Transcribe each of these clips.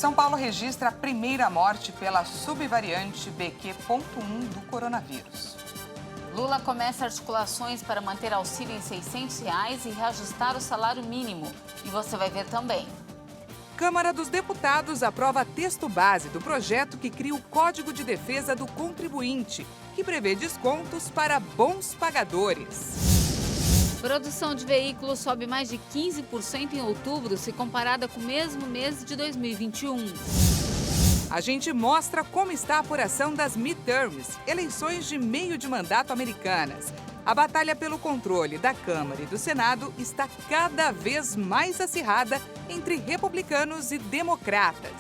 São Paulo registra a primeira morte pela subvariante BQ.1 do coronavírus. Lula começa articulações para manter auxílio em R$ 600 e reajustar o salário mínimo. E você vai ver também. Câmara dos Deputados aprova texto base do projeto que cria o Código de Defesa do Contribuinte, que prevê descontos para bons pagadores. Produção de veículos sobe mais de 15% em outubro, se comparada com o mesmo mês de 2021. A gente mostra como está a apuração das midterms, eleições de meio de mandato americanas. A batalha pelo controle da Câmara e do Senado está cada vez mais acirrada entre republicanos e democratas.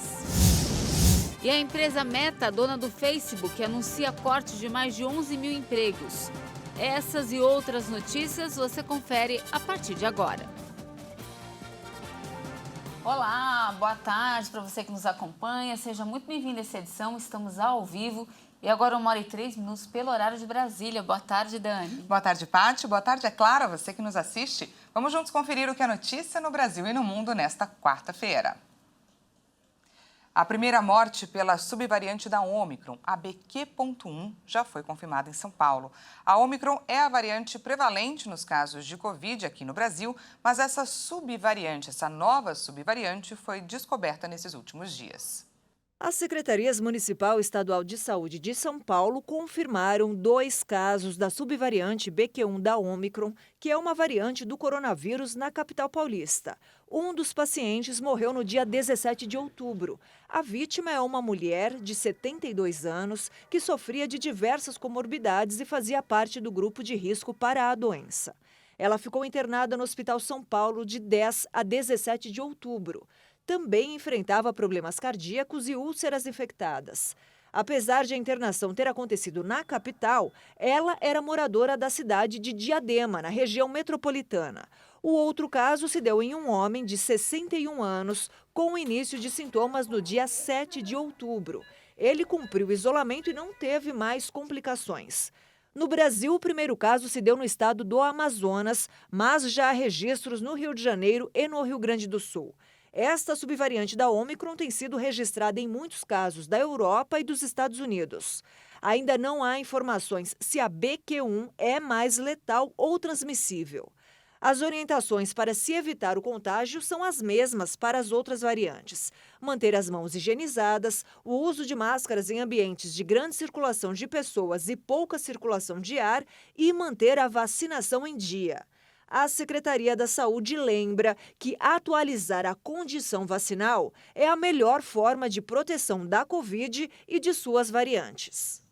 E a empresa Meta, dona do Facebook, anuncia corte de mais de 11 mil empregos. Essas e outras notícias você confere a partir de agora. Olá, boa tarde para você que nos acompanha. Seja muito bem-vindo a essa edição. Estamos ao vivo e agora 1h03 pelo horário de Brasília. Boa tarde, Dani. Boa tarde, Paty. Boa tarde, é claro, a você que nos assiste. Vamos juntos conferir o que é notícia no Brasil e no mundo nesta quarta-feira. A primeira morte pela subvariante da Ômicron, a BQ.1, já foi confirmada em São Paulo. A Ômicron é a variante prevalente nos casos de Covid aqui no Brasil, mas essa nova subvariante, foi descoberta nesses últimos dias. As secretarias Municipal e Estadual de Saúde de São Paulo confirmaram 2 casos da subvariante BQ1 da Ômicron, que é uma variante do coronavírus na capital paulista. Um dos pacientes morreu no dia 17 de outubro. A vítima é uma mulher de 72 anos que sofria de diversas comorbidades e fazia parte do grupo de risco para a doença. Ela ficou internada no Hospital São Paulo de 10 a 17 de outubro. Também enfrentava problemas cardíacos e úlceras infectadas. Apesar de a internação ter acontecido na capital, ela era moradora da cidade de Diadema, na região metropolitana. O outro caso se deu em um homem de 61 anos, com o início de sintomas no dia 7 de outubro. Ele cumpriu o isolamento e não teve mais complicações. No Brasil, o primeiro caso se deu no estado do Amazonas, mas já há registros no Rio de Janeiro e no Rio Grande do Sul. Esta subvariante da Ômicron tem sido registrada em muitos casos da Europa e dos Estados Unidos. Ainda não há informações se a BQ1 é mais letal ou transmissível. As orientações para se evitar o contágio são as mesmas para as outras variantes. Manter as mãos higienizadas, o uso de máscaras em ambientes de grande circulação de pessoas e pouca circulação de ar e manter a vacinação em dia. A Secretaria da Saúde lembra que atualizar a condição vacinal é a melhor forma de proteção da Covid e de suas variantes.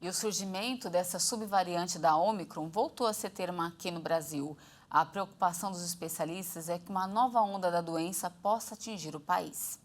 E o surgimento dessa subvariante da Ômicron voltou a ser tema aqui no Brasil. A preocupação dos especialistas é que uma nova onda da doença possa atingir o país.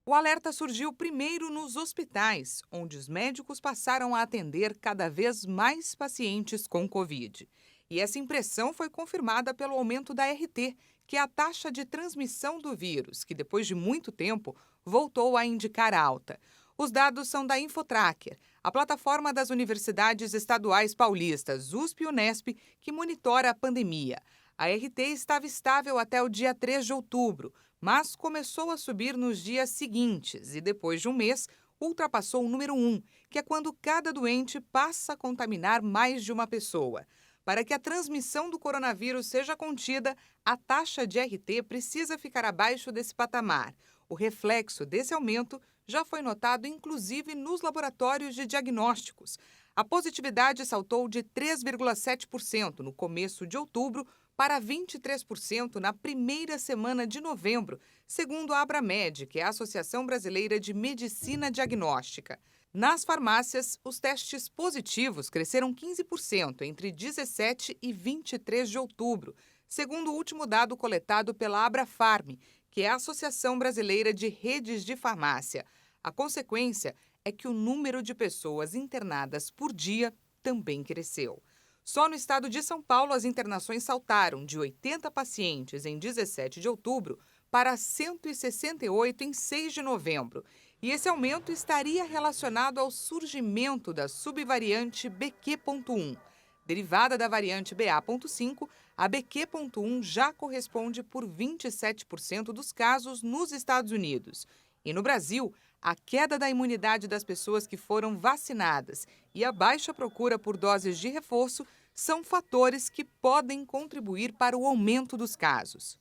O alerta surgiu primeiro nos hospitais, onde os médicos passaram a atender cada vez mais pacientes com Covid. E essa impressão foi confirmada pelo aumento da RT, que é a taxa de transmissão do vírus, que depois de muito tempo voltou a indicar alta. Os dados são da Infotracker, a plataforma das universidades estaduais paulistas, USP e Unesp, que monitora a pandemia. A RT estava estável até o dia 3 de outubro, mas começou a subir nos dias seguintes e, depois de um mês, ultrapassou o número 1, que é quando cada doente passa a contaminar mais de uma pessoa. Para que a transmissão do coronavírus seja contida, a taxa de RT precisa ficar abaixo desse patamar. O reflexo desse aumento já foi notado inclusive nos laboratórios de diagnósticos. A positividade saltou de 3,7% no começo de outubro para 23% na primeira semana de novembro, segundo a Abramed, que é a Associação Brasileira de Medicina Diagnóstica. Nas farmácias, os testes positivos cresceram 15% entre 17 e 23 de outubro, segundo o último dado coletado pela Abrafarm, que é a Associação Brasileira de Redes de Farmácia. A consequência é que o número de pessoas internadas por dia também cresceu. Só no estado de São Paulo, as internações saltaram de 80 pacientes em 17 de outubro para 168 em 6 de novembro. E esse aumento estaria relacionado ao surgimento da subvariante BQ.1. Derivada da variante BA.5, a BQ.1 já corresponde por 27% dos casos nos Estados Unidos. E no Brasil, a queda da imunidade das pessoas que foram vacinadas e a baixa procura por doses de reforço são fatores que podem contribuir para o aumento dos casos.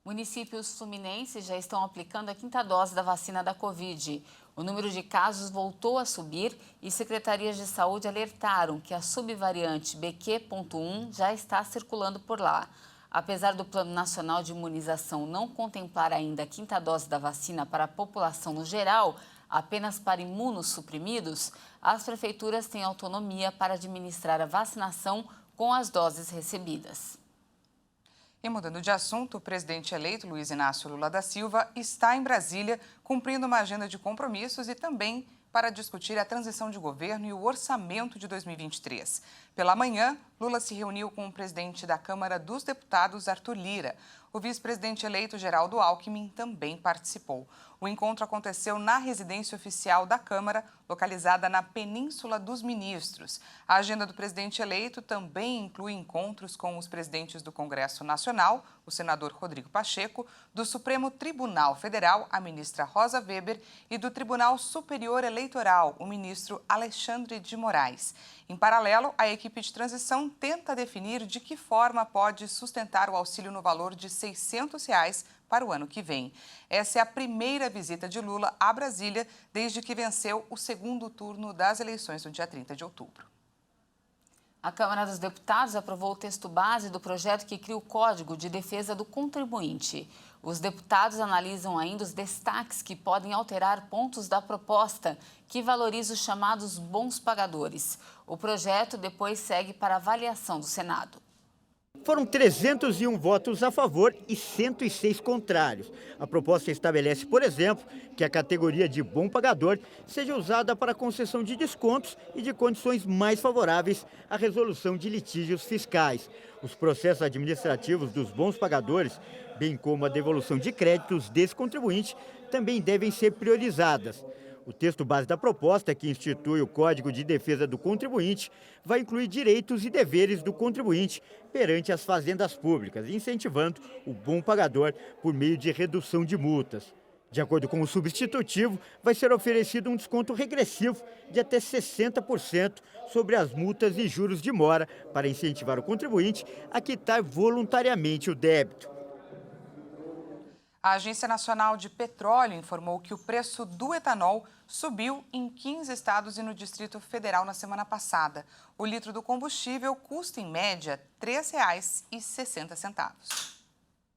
Municípios fluminenses já estão aplicando a 5ª dose da vacina da Covid. O número de casos voltou a subir e secretarias de saúde alertaram que a subvariante BQ.1 já está circulando por lá. Apesar do Plano Nacional de Imunização não contemplar ainda a 5ª dose da vacina para a população no geral, apenas para imunossuprimidos, as prefeituras têm autonomia para administrar a vacinação com as doses recebidas. E mudando de assunto, o presidente eleito Luiz Inácio Lula da Silva está em Brasília cumprindo uma agenda de compromissos e também para discutir a transição de governo e o orçamento de 2023. Pela manhã, Lula se reuniu com o presidente da Câmara dos Deputados, Arthur Lira. O vice-presidente eleito, Geraldo Alckmin, também participou. O encontro aconteceu na residência oficial da Câmara, localizada na Península dos Ministros. A agenda do presidente eleito também inclui encontros com os presidentes do Congresso Nacional, o senador Rodrigo Pacheco, do Supremo Tribunal Federal, a ministra Rosa Weber, e do Tribunal Superior Eleitoral, o ministro Alexandre de Moraes. Em paralelo, a equipe de transição tenta definir de que forma pode sustentar o auxílio no valor de R$ 600 para o ano que vem. Essa é a primeira visita de Lula a Brasília desde que venceu o segundo turno das eleições no dia 30 de outubro. A Câmara dos Deputados aprovou o texto base do projeto que cria o Código de Defesa do Contribuinte. Os deputados analisam ainda os destaques que podem alterar pontos da proposta, que valoriza os chamados bons pagadores. O projeto depois segue para avaliação do Senado. Foram 301 votos a favor e 106 contrários. A proposta estabelece, por exemplo, que a categoria de bom pagador seja usada para concessão de descontos e de condições mais favoráveis à resolução de litígios fiscais. Os processos administrativos dos bons pagadores, bem como a devolução de créditos desse contribuinte, também devem ser priorizadas. O texto base da proposta, que institui o Código de Defesa do Contribuinte, vai incluir direitos e deveres do contribuinte perante as fazendas públicas, incentivando o bom pagador por meio de redução de multas. De acordo com o substitutivo, vai ser oferecido um desconto regressivo de até 60% sobre as multas e juros de mora para incentivar o contribuinte a quitar voluntariamente o débito. A Agência Nacional de Petróleo informou que o preço do etanol subiu em 15 estados e no Distrito Federal na semana passada. O litro do combustível custa, em média, R$ 3,60.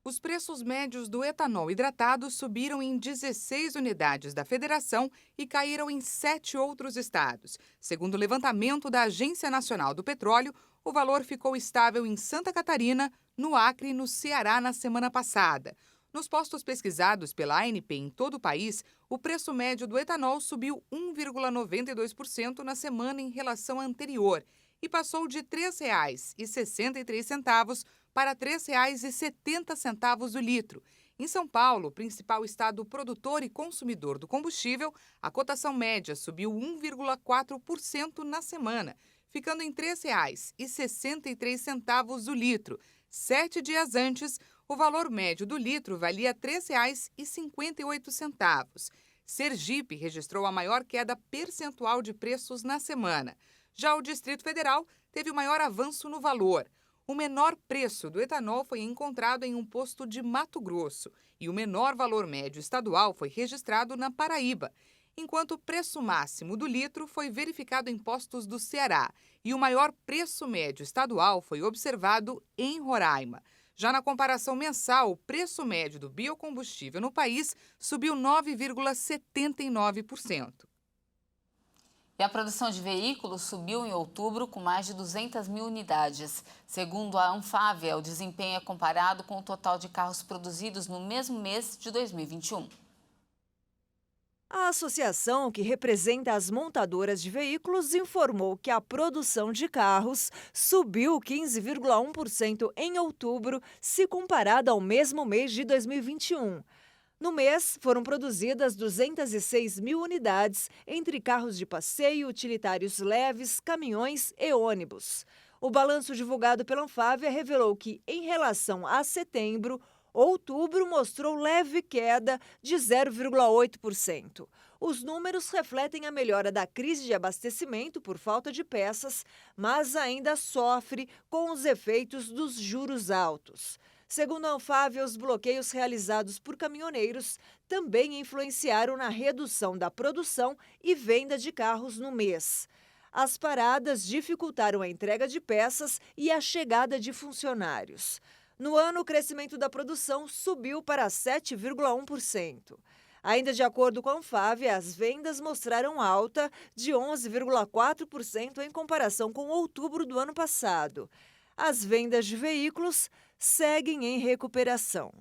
Os preços médios do etanol hidratado subiram em 16 unidades da Federação e caíram em 7 outros estados. Segundo o levantamento da Agência Nacional do Petróleo, o valor ficou estável em Santa Catarina, no Acre e no Ceará na semana passada. Nos postos pesquisados pela ANP em todo o país, o preço médio do etanol subiu 1,92% na semana em relação à anterior e passou de R$ 3,63 para R$ 3,70 o litro. Em São Paulo, principal estado produtor e consumidor do combustível, a cotação média subiu 1,4% na semana, ficando em R$ 3,63 o litro. 7 dias antes, o valor médio do litro valia R$ 3,58. Sergipe registrou a maior queda percentual de preços na semana. Já o Distrito Federal teve o maior avanço no valor. O menor preço do etanol foi encontrado em um posto de Mato Grosso e o menor valor médio estadual foi registrado na Paraíba, enquanto o preço máximo do litro foi verificado em postos do Ceará e o maior preço médio estadual foi observado em Roraima. Já na comparação mensal, o preço médio do biocombustível no país subiu 9,79%. E a produção de veículos subiu em outubro com mais de 200 mil unidades. Segundo a Anfávia, o desempenho é comparado com o total de carros produzidos no mesmo mês de 2021. A associação, que representa as montadoras de veículos, informou que a produção de carros subiu 15,1% em outubro, se comparada ao mesmo mês de 2021. No mês, foram produzidas 206 mil unidades entre carros de passeio, utilitários leves, caminhões e ônibus. O balanço divulgado pela Anfávia revelou que, em relação a setembro, outubro mostrou leve queda de 0,8%. Os números refletem a melhora da crise de abastecimento por falta de peças, mas ainda sofre com os efeitos dos juros altos. Segundo a Anfávia, os bloqueios realizados por caminhoneiros também influenciaram na redução da produção e venda de carros no mês. As paradas dificultaram a entrega de peças e a chegada de funcionários. No ano, o crescimento da produção subiu para 7,1%. Ainda de acordo com a Anfávia, as vendas mostraram alta de 11,4% em comparação com outubro do ano passado. As vendas de veículos seguem em recuperação.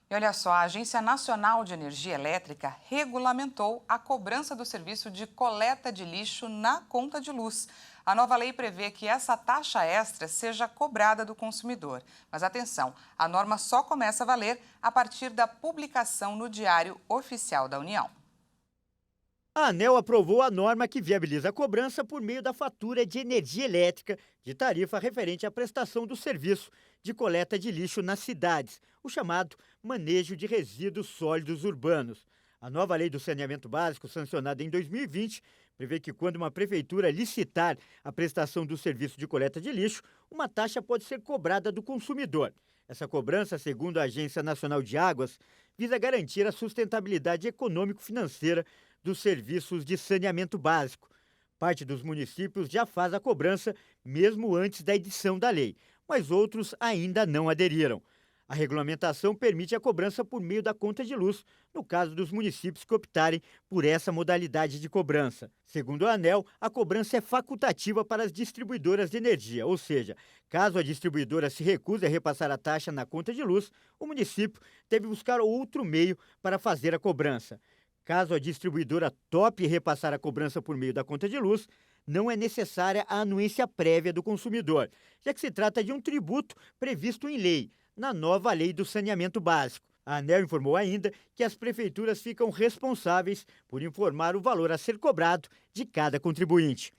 E olha só, a Agência Nacional de Energia Elétrica regulamentou a cobrança do serviço de coleta de lixo na conta de luz. A nova lei prevê que essa taxa extra seja cobrada do consumidor. Mas atenção, a norma só começa a valer a partir da publicação no Diário Oficial da União. A ANEEL aprovou a norma que viabiliza a cobrança por meio da fatura de energia elétrica de tarifa referente à prestação do serviço de coleta de lixo nas cidades, o chamado manejo de resíduos sólidos urbanos. A nova lei do saneamento básico, sancionada em 2020, prevê que quando uma prefeitura licitar a prestação do serviço de coleta de lixo, uma taxa pode ser cobrada do consumidor. Essa cobrança, segundo a Agência Nacional de Águas, visa garantir a sustentabilidade econômico-financeira dos serviços de saneamento básico. Parte dos municípios já faz a cobrança mesmo antes da edição da lei, mas outros ainda não aderiram. A regulamentação permite a cobrança por meio da conta de luz, no caso dos municípios que optarem por essa modalidade de cobrança. Segundo a ANEEL, a cobrança é facultativa para as distribuidoras de energia, ou seja, caso a distribuidora se recuse a repassar a taxa na conta de luz, o município deve buscar outro meio para fazer a cobrança. Caso a distribuidora tope repassar a cobrança por meio da conta de luz, não é necessária a anuência prévia do consumidor, já que se trata de um tributo previsto em lei, na nova lei do saneamento básico. A ANEEL informou ainda que as prefeituras ficam responsáveis por informar o valor a ser cobrado de cada contribuinte.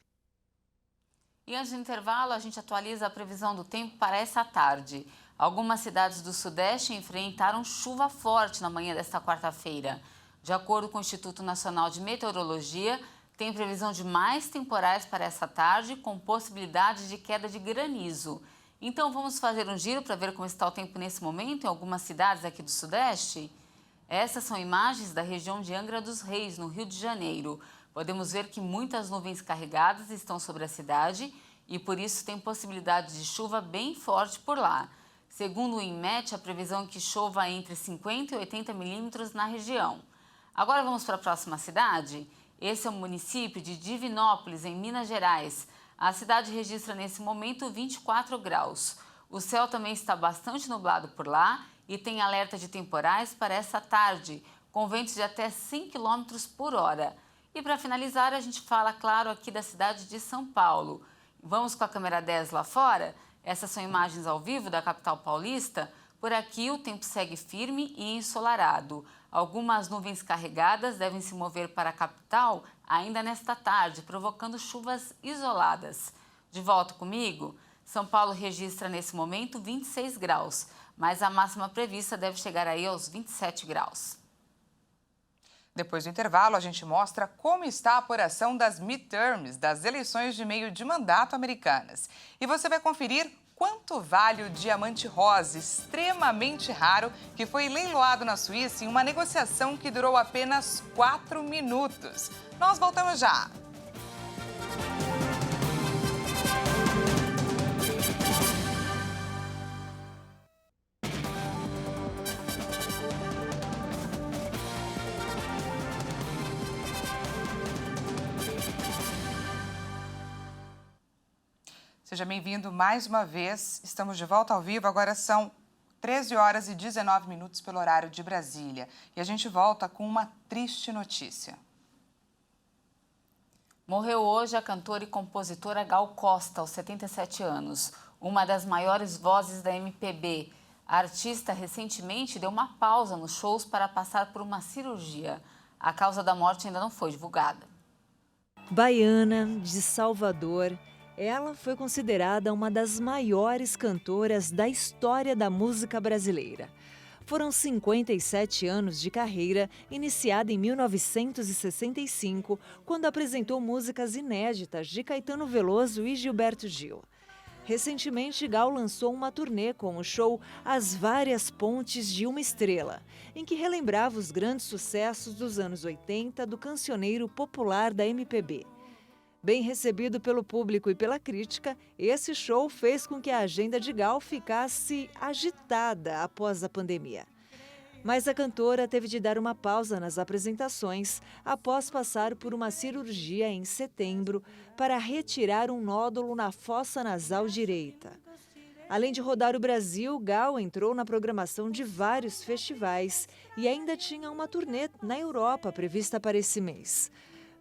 E antes do intervalo, a gente atualiza a previsão do tempo para essa tarde. Algumas cidades do Sudeste enfrentaram chuva forte na manhã desta quarta-feira. De acordo com o Instituto Nacional de Meteorologia, tem previsão de mais temporais para essa tarde, com possibilidade de queda de granizo. Então vamos fazer um giro para ver como está o tempo nesse momento em algumas cidades aqui do Sudeste? Essas são imagens da região de Angra dos Reis, no Rio de Janeiro. Podemos ver que muitas nuvens carregadas estão sobre a cidade e por isso tem possibilidade de chuva bem forte por lá. Segundo o INMET, a previsão é que chova entre 50 e 80 milímetros na região. Agora vamos para a próxima cidade. Esse é o município de Divinópolis, em Minas Gerais. A cidade registra nesse momento 24 graus. O céu também está bastante nublado por lá e tem alerta de temporais para essa tarde, com ventos de até 100 km por hora. E para finalizar, a gente fala, claro, aqui da cidade de São Paulo. Vamos com a câmera 10 lá fora? Essas são imagens ao vivo da capital paulista. Por aqui o tempo segue firme e ensolarado. Algumas nuvens carregadas devem se mover para a capital ainda nesta tarde, provocando chuvas isoladas. De volta comigo, São Paulo registra nesse momento 26 graus, mas a máxima prevista deve chegar aí aos 27 graus. Depois do intervalo, a gente mostra como está a apuração das midterms, das eleições de meio de mandato americanas. E você vai conferir quanto vale o diamante rosa, extremamente raro, que foi leiloado na Suíça em uma negociação que durou apenas 4 minutos. Nós voltamos já! Seja bem-vindo mais uma vez. Estamos de volta ao vivo. Agora são 13 horas e 19 minutos pelo horário de Brasília. E a gente volta com uma triste notícia. Morreu hoje a cantora e compositora Gal Costa, aos 77 anos, uma das maiores vozes da MPB. A artista recentemente deu uma pausa nos shows para passar por uma cirurgia. A causa da morte ainda não foi divulgada. Baiana, de Salvador, ela foi considerada uma das maiores cantoras da história da música brasileira. Foram 57 anos de carreira, iniciada em 1965, quando apresentou músicas inéditas de Caetano Veloso e Gilberto Gil. Recentemente, Gal lançou uma turnê com o show As Várias Pontes de uma Estrela, em que relembrava os grandes sucessos dos anos 80 do cancioneiro popular da MPB. Bem recebido pelo público e pela crítica, esse show fez com que a agenda de Gal ficasse agitada após a pandemia. Mas a cantora teve de dar uma pausa nas apresentações após passar por uma cirurgia em setembro para retirar um nódulo na fossa nasal direita. Além de rodar o Brasil, Gal entrou na programação de vários festivais e ainda tinha uma turnê na Europa prevista para esse mês,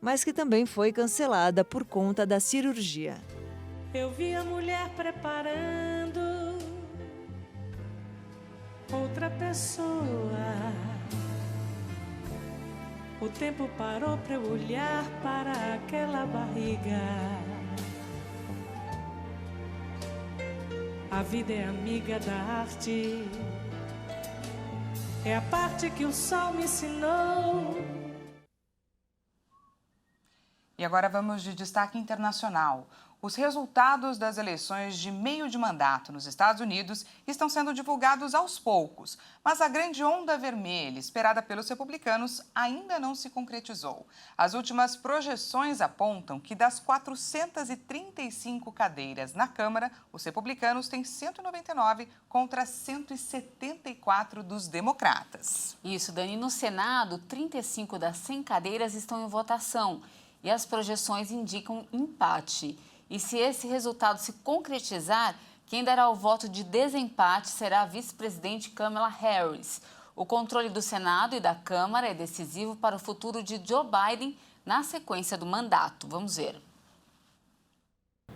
mas que também foi cancelada por conta da cirurgia. Eu vi a mulher preparando outra pessoa. O tempo parou para eu olhar para aquela barriga. A vida é amiga da arte, é a parte que o sol me ensinou. E agora vamos de destaque internacional. Os resultados das eleições de meio de mandato nos Estados Unidos estão sendo divulgados aos poucos, mas a grande onda vermelha esperada pelos republicanos ainda não se concretizou. As últimas projeções apontam que das 435 cadeiras na Câmara, os republicanos têm 199 contra 174 dos democratas. Isso, Dani. No Senado, 35 das 100 cadeiras estão em votação e as projeções indicam empate. E se esse resultado se concretizar, quem dará o voto de desempate será a vice-presidente Kamala Harris. O controle do Senado e da Câmara é decisivo para o futuro de Joe Biden na sequência do mandato. Vamos ver.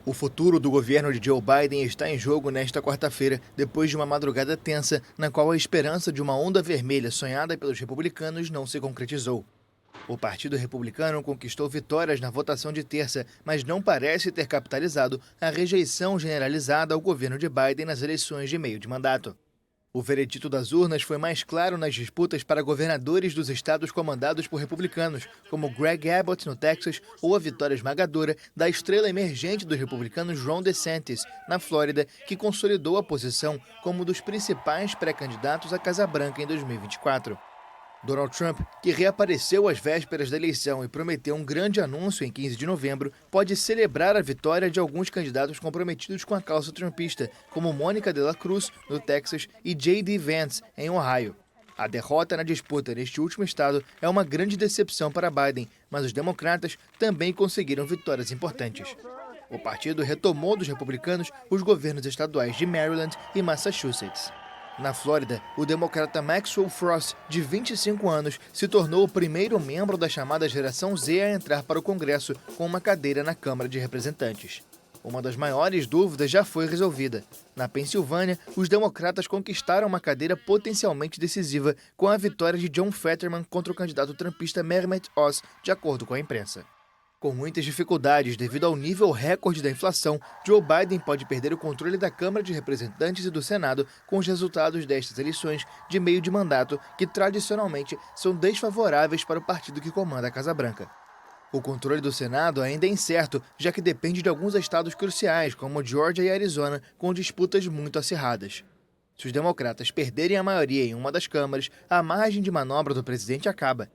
O futuro do governo de Joe Biden está em jogo nesta quarta-feira, depois de uma madrugada tensa, na qual a esperança de uma onda vermelha sonhada pelos republicanos não se concretizou. O Partido Republicano conquistou vitórias na votação de terça, mas não parece ter capitalizado a rejeição generalizada ao governo de Biden nas eleições de meio de mandato. O veredito das urnas foi mais claro nas disputas para governadores dos estados comandados por republicanos, como Greg Abbott, no Texas, ou a vitória esmagadora da estrela emergente dos republicanos Ron DeSantis, na Flórida, que consolidou a posição como um dos principais pré-candidatos à Casa Branca em 2024. Donald Trump, que reapareceu às vésperas da eleição e prometeu um grande anúncio em 15 de novembro, pode celebrar a vitória de alguns candidatos comprometidos com a causa trumpista, como Mônica de la Cruz, no Texas, e J.D. Vance, em Ohio. A derrota na disputa neste último estado é uma grande decepção para Biden, mas os democratas também conseguiram vitórias importantes. O partido retomou dos republicanos os governos estaduais de Maryland e Massachusetts. Na Flórida, o democrata Maxwell Frost, de 25 anos, se tornou o primeiro membro da chamada Geração Z a entrar para o Congresso com uma cadeira na Câmara de Representantes. Uma das maiores dúvidas já foi resolvida. Na Pensilvânia, os democratas conquistaram uma cadeira potencialmente decisiva com a vitória de John Fetterman contra o candidato trumpista Mehmet Oz, de acordo com a imprensa. Com muitas dificuldades devido ao nível recorde da inflação, Joe Biden pode perder o controle da Câmara de Representantes e do Senado com os resultados destas eleições de meio de mandato, que tradicionalmente são desfavoráveis para o partido que comanda a Casa Branca. O controle do Senado ainda é incerto, já que depende de alguns estados cruciais, como Geórgia e Arizona, com disputas muito acirradas. Se os democratas perderem a maioria em uma das câmaras, a margem de manobra do presidente acaba.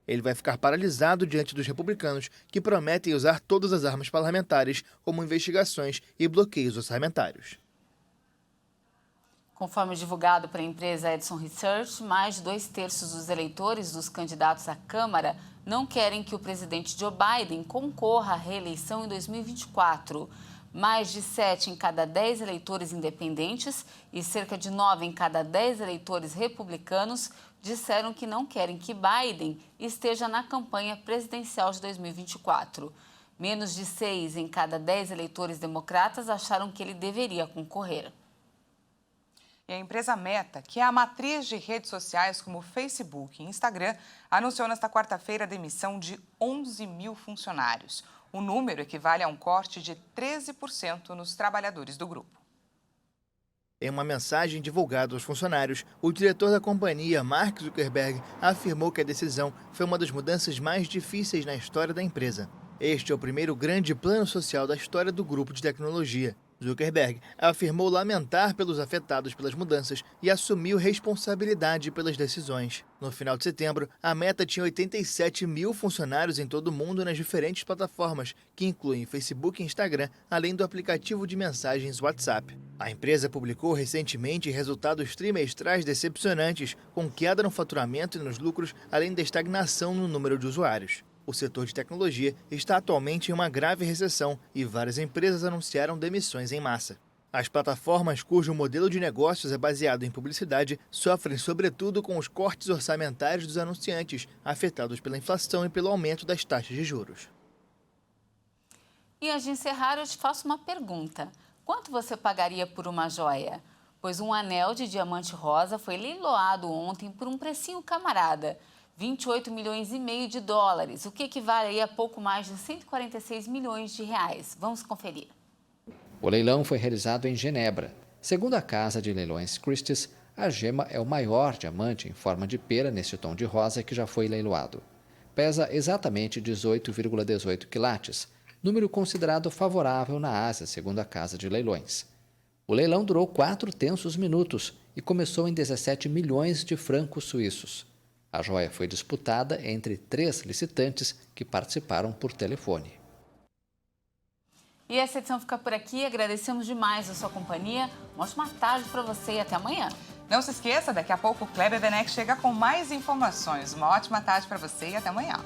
Ele vai ficar paralisado diante dos republicanos, que prometem usar todas as armas parlamentares, como investigações e bloqueios orçamentários. Conforme divulgado pela empresa Edison Research, mais de 2/3 dos eleitores dos candidatos à Câmara não querem que o presidente Joe Biden concorra à reeleição em 2024. Mais de 7 em cada 10 eleitores independentes e cerca de 9 em cada 10 eleitores republicanos disseram que não querem que Biden esteja na campanha presidencial de 2024. Menos de 6 em cada 10 eleitores democratas acharam que ele deveria concorrer. E a empresa Meta, que é a matriz de redes sociais como Facebook e Instagram, anunciou nesta quarta-feira a demissão de 11 mil funcionários. O número equivale a um corte de 13% nos trabalhadores do grupo. Em uma mensagem divulgada aos funcionários, o diretor da companhia, Mark Zuckerberg, afirmou que a decisão foi uma das mudanças mais difíceis na história da empresa. Este é o primeiro grande plano social da história do grupo de tecnologia. Zuckerberg afirmou lamentar pelos afetados pelas mudanças e assumiu responsabilidade pelas decisões. No final de setembro, a Meta tinha 87 mil funcionários em todo o mundo nas diferentes plataformas, que incluem Facebook e Instagram, além do aplicativo de mensagens WhatsApp. A empresa publicou recentemente resultados trimestrais decepcionantes, com queda no faturamento e nos lucros, além da estagnação no número de usuários. O setor de tecnologia está atualmente em uma grave recessão e várias empresas anunciaram demissões em massa. As plataformas cujo modelo de negócios é baseado em publicidade sofrem sobretudo com os cortes orçamentários dos anunciantes, afetados pela inflação e pelo aumento das taxas de juros. E antes de encerrar, eu te faço uma pergunta. Quanto você pagaria por uma joia? Pois um anel de diamante rosa foi leiloado ontem por um precinho camarada. 28 milhões e meio de dólares, o que equivale a pouco mais de 146 milhões de reais. Vamos conferir. O leilão foi realizado em Genebra. Segundo a casa de leilões Christie's, a gema é o maior diamante em forma de pera neste tom de rosa que já foi leiloado. Pesa exatamente 18,18 quilates, número considerado favorável na Ásia, segundo a casa de leilões. O leilão durou 4 tensos minutos e começou em 17 milhões de francos suíços. A joia foi disputada entre 3 licitantes que participaram por telefone. E essa edição fica por aqui. Agradecemos demais a sua companhia. Uma ótima tarde para você e até amanhã. Não se esqueça, daqui a pouco o Kleber Benek chega com mais informações. Uma ótima tarde para você e até amanhã.